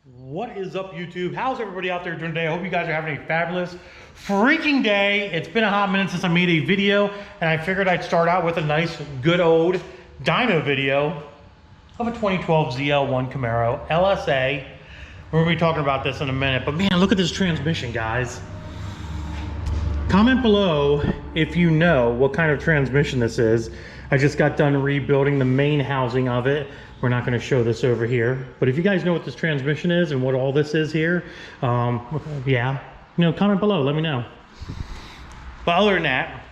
What is up, YouTube? How's everybody out there doing today? I hope you guys are having a fabulous freaking day. It's been a hot minute since I made a video, and I figured I'd start out with a nice, good old dyno video of a 2012 ZL1 Camaro LSA. We're gonna be talking about this in a minute, but man, look at this transmission, guys. Comment below if you know what kind of transmission this is. I just got done rebuilding the main housing of it. We're not going to show this over here, but if you guys know what this transmission is and what all this is here, yeah, comment below, let me know. But other than that,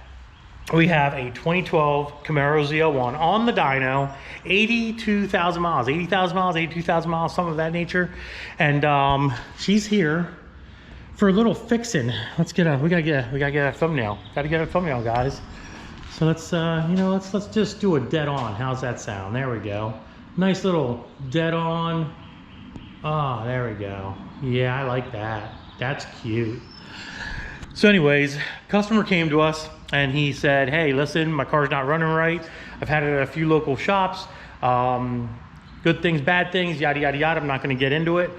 we have a 2012 Camaro ZL1 on the dyno, 82,000 miles, 80,000 miles, 82,000 miles, something of that nature. And she's here for a little fixing. Let's get we gotta get a thumbnail. Gotta get a thumbnail, guys. So let's let's just do a dead on. How's that sound? There we go. Nice little dead on. Ah, there we go. Yeah, I like that. That's cute. So anyways, customer came to us and he said, hey, listen, my car's not running right. I've had it at a few local shops. Good things, bad things, yada, yada, yada. I'm not going to get into it.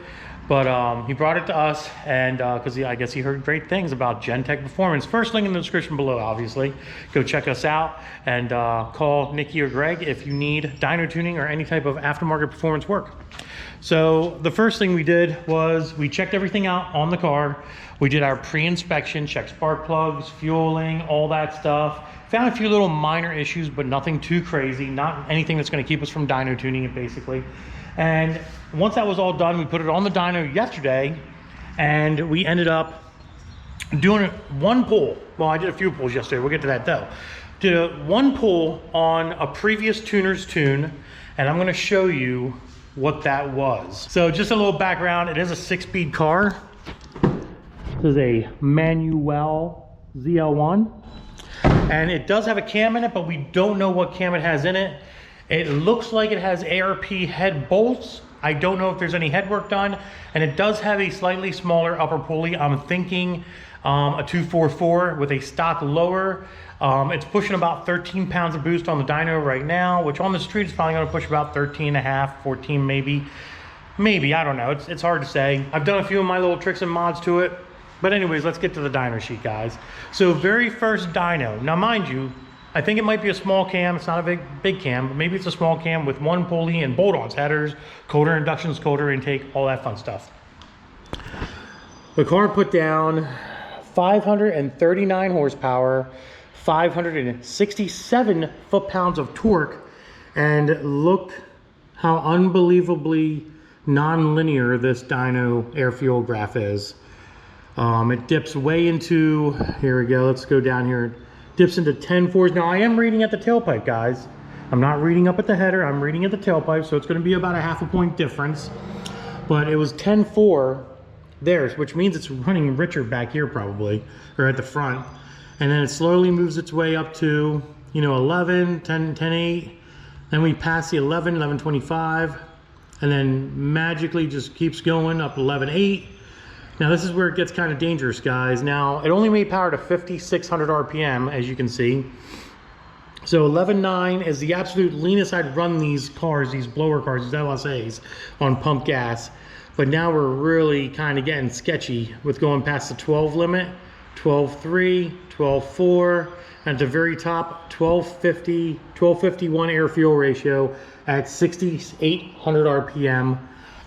But he brought it to us, and because I guess he heard great things about Gentek Performance. First link in the description below, obviously. Go check us out and call Nikki or Greg if you need dyno tuning or any type of aftermarket performance work. So the first thing we did was we checked everything out on the car. We did our pre-inspection, checked spark plugs, fueling, all that stuff. Found a few little minor issues, but nothing too crazy. Not anything that's going to keep us from dyno tuning it, basically. And once that was all done, we put it on the dyno yesterday, and we ended up doing one pull. Well, I did a few pulls yesterday. We'll get to that though. Did one pull on a previous tuner's tune, and I'm going to show you what that was. So just a little background. It is a 6-speed car. This is a manual ZL1, and it does have a cam in it, but we don't know what cam it has in it. It looks like it has ARP head bolts. I don't know if there's any head work done, and it does have a slightly smaller upper pulley. I'm thinking a 244 with a stock lower. It's pushing about 13 pounds of boost on the dyno right now, which on the street is probably going to push about 13 and a half, 14 maybe. Maybe, I don't know. It's hard to say. I've done a few of my little tricks and mods to it. But anyways, let's get to the dyno sheet, guys. So very first dyno. Now, mind you, I think it might be a small cam. It's not a big cam, but maybe it's a small cam with one pulley and bolt-ons, headers, cold air inductions, cold air intake, all that fun stuff. The car put down 539 horsepower, 567 foot-pounds of torque, and look how unbelievably non-linear this dyno air-fuel graph is. It dips way into, here we go, let's go down here. Dips into 10.4s. Now I am reading at the tailpipe, guys. I'm not reading up at the header, I'm reading at the tailpipe, so it's going to be about a half a point difference. But it was 10.4 there, which means it's running richer back here probably, or at the front. And then it slowly moves its way up to, 11, 10, 10.8. Then we pass the 11, 11.25, and then magically just keeps going up 11.8. Now this is where it gets kind of dangerous, guys. Now it only made power to 5,600 RPM, as you can see. So 11.9 is the absolute leanest I'd run these cars, these blower cars, these LSAs on pump gas. But now we're really kind of getting sketchy with going past the 12 limit, 12.3, 12.4, and at the very top, 12.50, 12.51 air fuel ratio at 6,800 RPM.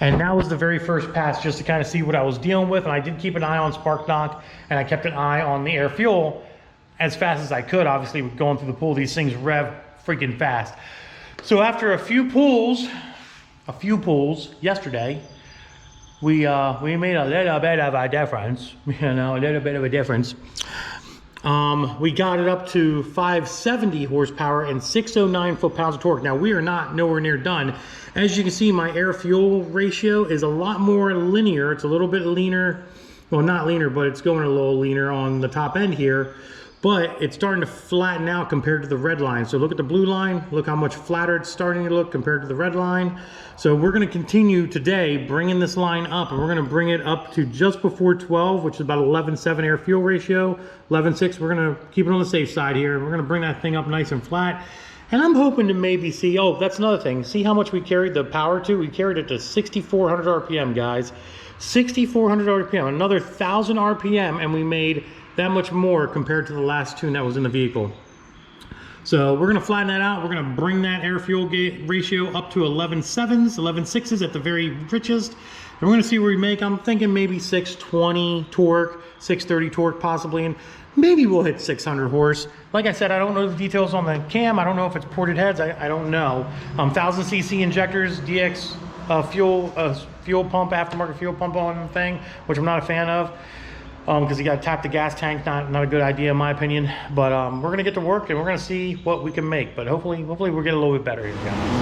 And that was the very first pass just to kind of see what I was dealing with. And I did keep an eye on spark knock, and I kept an eye on the air fuel as fast as I could. Obviously, going through the pool, these things rev freaking fast. So after a few pulls yesterday, we made a little bit of a difference, a little bit of a difference. We got it up to 570 horsepower and 609 foot-pounds of torque. Now we are nowhere near done. As you can see, my air fuel ratio is a lot more linear. It's a little bit leaner. Well, not leaner, but it's going a little leaner on the top end here. But it's starting to flatten out compared to the red line. So look at the blue line. Look how much flatter it's starting to look compared to the red line. So we're going to continue today bringing this line up, and we're going to bring it up to just before 12, which is about 11.7 air fuel ratio. 11.6, we're going to keep it on the safe side here. We're going to bring that thing up nice and flat. And I'm hoping to maybe see, oh, that's another thing. See how much we carried the power to? We carried it to 6,400 RPM, guys. 6,400 RPM, another 1,000 RPM, and we made that much more compared to the last tune that was in the vehicle. So we're gonna flatten that out. We're gonna bring that air-fuel ratio up to 11.7s, 11.6s at the very richest. And we're gonna see where we make. I'm thinking maybe 620 torque, 630 torque possibly, and maybe we'll hit 600 horse. Like I said, I don't know the details on the cam. I don't know if it's ported heads. I don't know. 1,000cc injectors, DX fuel pump, aftermarket fuel pump on the thing, which I'm not a fan of. Because you got to tap the gas tank, not a good idea in my opinion. But we're gonna get to work and we're gonna see what we can make. But hopefully we'll get a little bit better here, guys.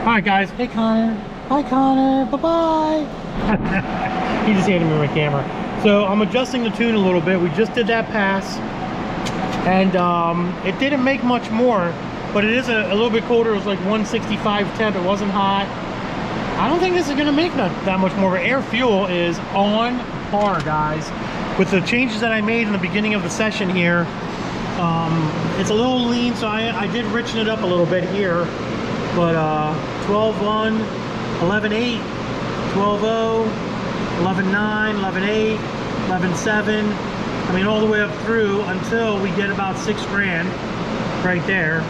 Alright guys, hey Connor, bye Connor, bye-bye. He just handed me my camera. So I'm adjusting the tune a little bit. We just did that pass, and it didn't make much more, but it is a little bit colder. It was like 165 temp, it wasn't hot. I don't think this is gonna make that much more, but air fuel is on par, guys. With the changes that I made in the beginning of the session here, it's a little lean, so I did richen it up a little bit here. But 12.1, 11.8, 12.0, 11.9, 11.8, 11.7. I mean, all the way up through until we get about 6 grand right there,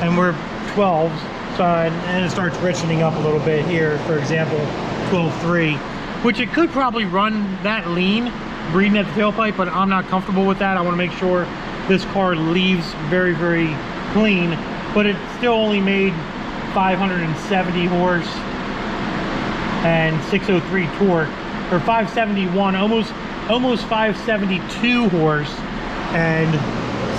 and we're 12s. So and it starts richening up a little bit here. For example, 12.3, which it could probably run that lean, breathing at the tailpipe, but I'm not comfortable with that. I want to make sure this car leaves very, very clean, but it still only made 570 horse and 603 torque, or 571, almost 572 horse and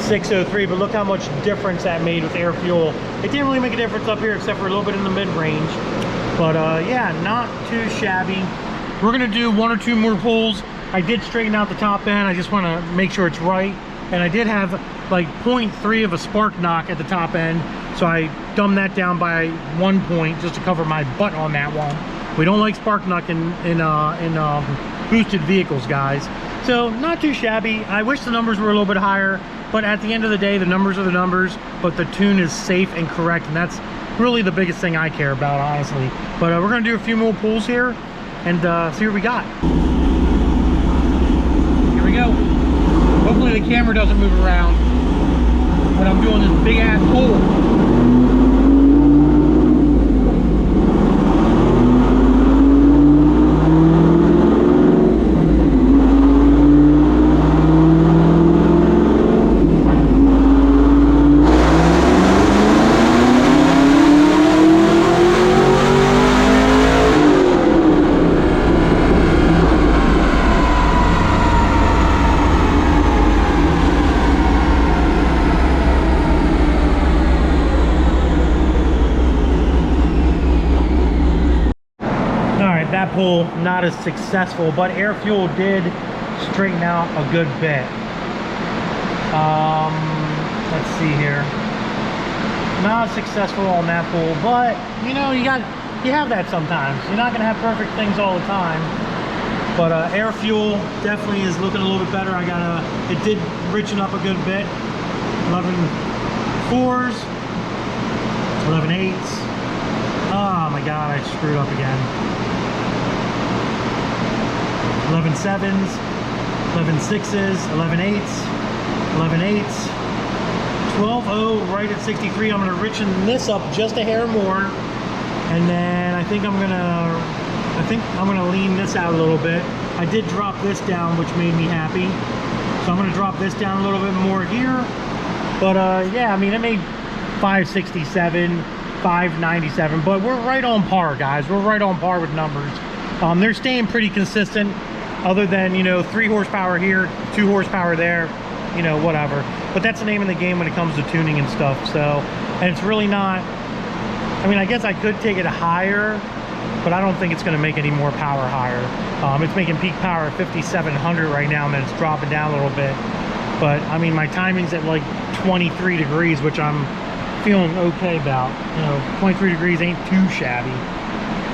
603. But look how much difference that made with air fuel. It didn't really make a difference up here except for a little bit in the mid-range, but yeah, not too shabby. We're gonna do 1 or 2 more pulls. I did straighten out the top end. I just want to make sure it's right, and I did have like 0.3 of a spark knock at the top end, so I dumbed that down by 1 point just to cover my butt on that one. We don't like spark knock in boosted vehicles, guys. So not too shabby. I wish the numbers were a little bit higher, but at the end of the day, the numbers are the numbers, but the tune is safe and correct, and that's really the biggest thing I care about, honestly. But we're gonna do a few more pulls here and see what we got. Here we go. Hopefully the camera doesn't move around when I'm doing this big ass pull. That pull not as successful, but air fuel did straighten out a good bit. Let's see here. Not successful on that pull, but you know, you have that sometimes. You're not gonna have perfect things all the time. But air fuel definitely is looking a little bit better. It did richen up a good bit. 11.4s, 11.8s. Oh my god, I screwed up again. 11.7s, 11.6s, 11.8s, 11.8s, 12.0 right at 63. I'm going to richen this up just a hair more, and then I think I'm gonna lean this out a little bit. I did drop this down, which made me happy. So I'm gonna drop this down a little bit more here. But yeah, I mean, it made 567, 597, but we're right on par, guys. We're right on par with numbers. They're staying pretty consistent, other than, you know, 3 horsepower here, 2 horsepower there, you know, whatever. But that's the name of the game when it comes to tuning and stuff. So, and it's really not, I mean, I guess I could take it higher, but I don't think it's gonna make any more power higher. It's making peak power at 5,700 right now, and then it's dropping down a little bit. But I mean, my timing's at like 23 degrees, which I'm feeling okay about. You know, 23 degrees ain't too shabby.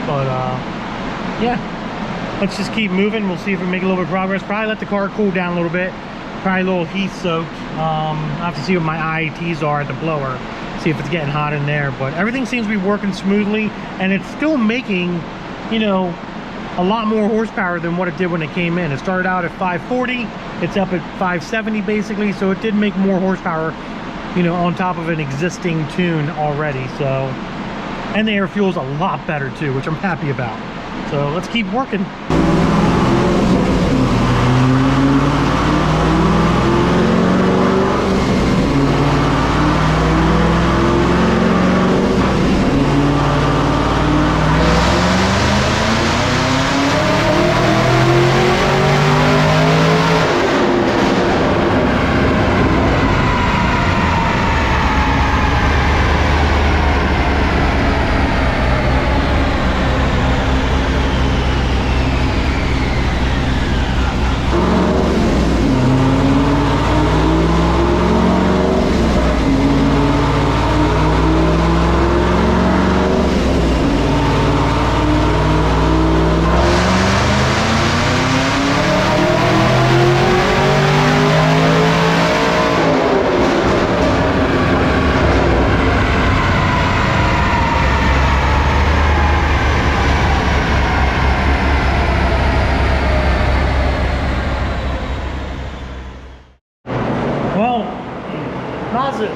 But yeah, let's just keep moving. We'll see if we make a little bit of progress. Probably let the car cool down a little bit. Probably a little heat soaked. I have to see what my IATs are at the blower. See if it's getting hot in there. But everything seems to be working smoothly, and it's still making, you know, a lot more horsepower than what it did when it came in. It started out at 540, it's up at 570 basically, so it did make more horsepower, you know, on top of an existing tune already. So, and the air fuel's a lot better too, which I'm happy about. So let's keep working.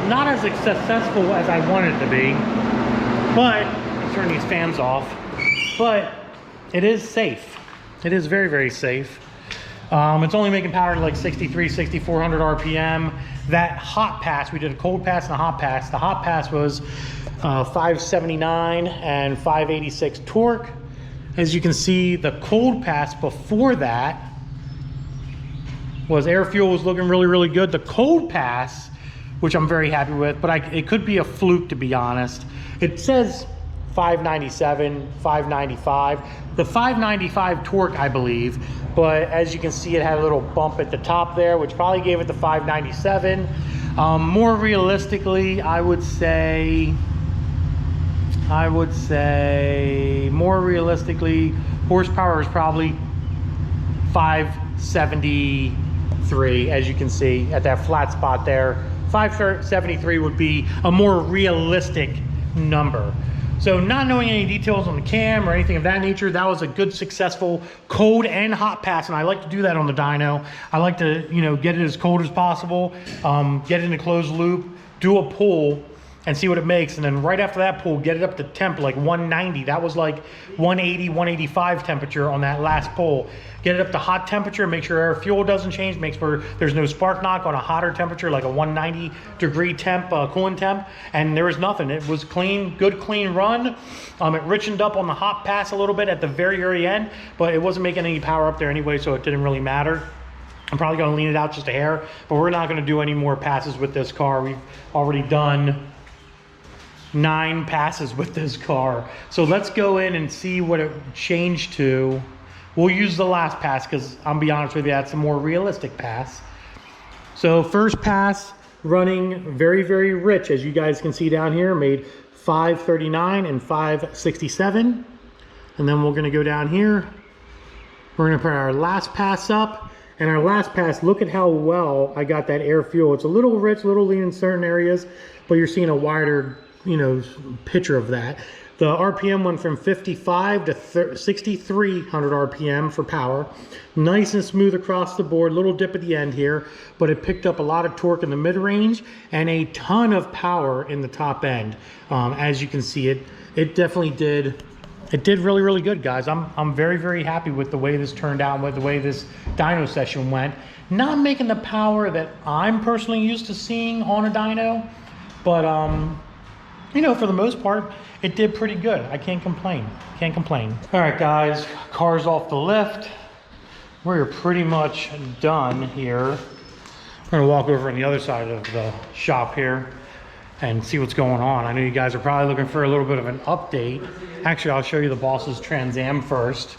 Not as successful as I wanted it to be, but I'll turn these fans off. But it is safe. It is very, very safe. It's only making power to like 63, 6400 RPM. That hot pass, we did a cold pass and a hot pass. The hot pass was 579 and 586 torque. As you can see, the cold pass before that was air fuel was looking really, really good. The cold pass, which I'm very happy with, but it could be a fluke, to be honest. It says 597, 595. The 595 torque, I believe, but as you can see, it had a little bump at the top there, which probably gave it the 597. More realistically, I would say more realistically, horsepower is probably 573, as you can see at that flat spot there. 573 would be a more realistic number. So not knowing any details on the cam or anything of that nature, that was a good, successful cold and hot pass, and I like to do that on the dyno. I like to, you know, get it as cold as possible, get it in a closed loop, do a pull, and see what it makes. And then right after that pull, get it up to temp like 190. That was like 180, 185 temperature on that last pull. Get it up to hot temperature, make sure air fuel doesn't change, make sure there's no spark knock on a hotter temperature, like a 190 degree temp, coolant temp, and there was nothing. It was clean, good clean run. It richened up on the hot pass a little bit at the very, very end, but it wasn't making any power up there anyway, so it didn't really matter. I'm probably gonna lean it out just a hair, but we're not gonna do any more passes with this car. We've already done 9 passes with this car. So let's go in and see what it changed to. We'll use the last pass because I'll be honest with you, that's a more realistic pass. So first pass, running very, very rich, as you guys can see down here, made 539 and 567. And then we're gonna go down here. We're gonna put our last pass up. And our last pass, look at how well I got that air fuel. It's a little rich, a little lean in certain areas, but you're seeing a wider, you know, picture of that. The RPM went from 55 to 6,300 RPM for power. Nice and smooth across the board, little dip at the end here, but it picked up a lot of torque in the mid-range and a ton of power in the top end. As you can see, it definitely did it did really, really good, guys. I'm very, very happy with the way this turned out, with the way this dyno session went. Not making the power that I'm personally used to seeing on a dyno, but you know, for the most part, it did pretty good. I can't complain. Can't complain. All right, guys, car's off the lift. We're pretty much done here. We're gonna walk over on the other side of the shop here and see what's going on. I know you guys are probably looking for a little bit of an update. Actually, I'll show you the boss's Trans Am first.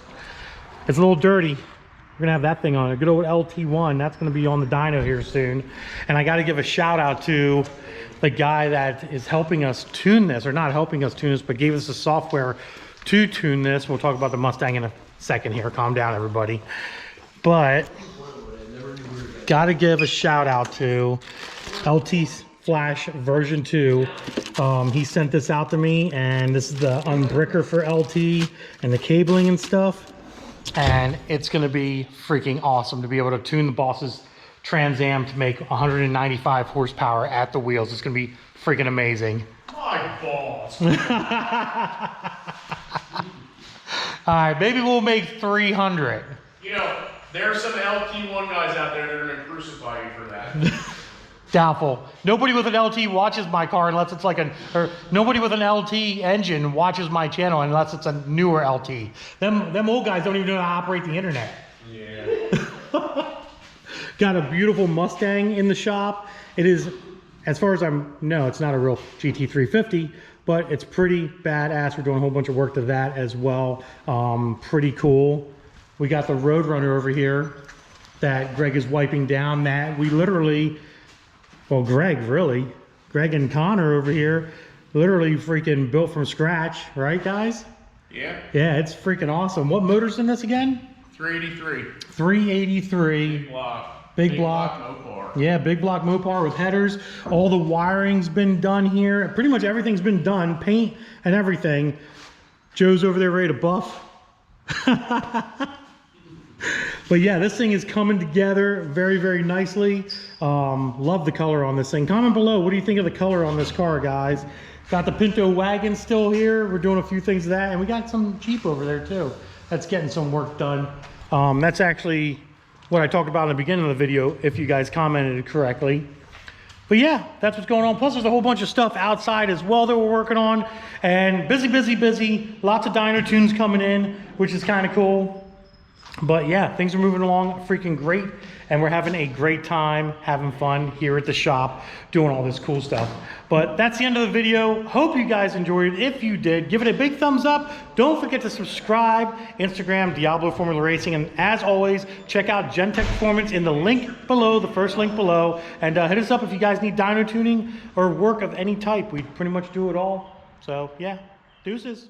It's a little dirty. We're gonna have that thing on, a good old LT1. That's gonna be on the dyno here soon. And I gotta give a shout out to the guy that is helping us tune this, or not helping us tune this, but gave us the software to tune this. We'll talk about the Mustang in a second here. Calm down, everybody. But gotta give a shout out to LT Flash version 2. He sent this out to me, and this is the unbricker for LT and the cabling and stuff, and it's going to be freaking awesome to be able to tune the boss's Trans Am to make 195 horsepower at the wheels. It's going to be freaking amazing. My balls. All right, maybe we'll make 300. You know, there are some LT1 guys out there that are going to crucify you for that. Doubtful. Nobody with an LT watches my car unless it's like or nobody with an LT engine watches my channel unless it's a newer LT. Them old guys don't even know how to operate the internet. Yeah. Got a beautiful Mustang in the shop. It is, as far as no, it's not a real GT350, but it's pretty badass. We're doing a whole bunch of work to that as well. Pretty cool. We got the Roadrunner over here that Greg is wiping down, that we literally, well, Greg and Connor over here literally freaking built from scratch, right, guys? Yeah. Yeah, it's freaking awesome. What motor's in this again? 383. 383. Big block. Big block. Mopar. Yeah, big block Mopar with headers. All the wiring's been done here. Pretty much everything's been done. Paint and everything. Joe's over there ready to buff. But yeah, this thing is coming together very, very nicely. Love the color on this thing. Comment below, what do you think of the color on this car, guys? Got the Pinto wagon still here. We're doing a few things to that. And we got some Jeep over there too. That's getting some work done. That's actually what I talked about in the beginning of the video, if you guys commented correctly. But yeah, that's what's going on. Plus there's a whole bunch of stuff outside as well that we're working on. And busy, busy, busy. Lots of dyno tunes coming in, which is kind of cool. But yeah, things are moving along freaking great, and we're having a great time, having fun here at the shop, doing all this cool stuff. But that's the end of the video. Hope you guys enjoyed it. If you did, give it a big thumbs up. Don't forget to subscribe, Instagram, Diablo Formula Racing, and as always, check out Gentek Performance in the link below, the first link below, and hit us up if you guys need dyno tuning or work of any type. We pretty much do it all. So yeah, deuces.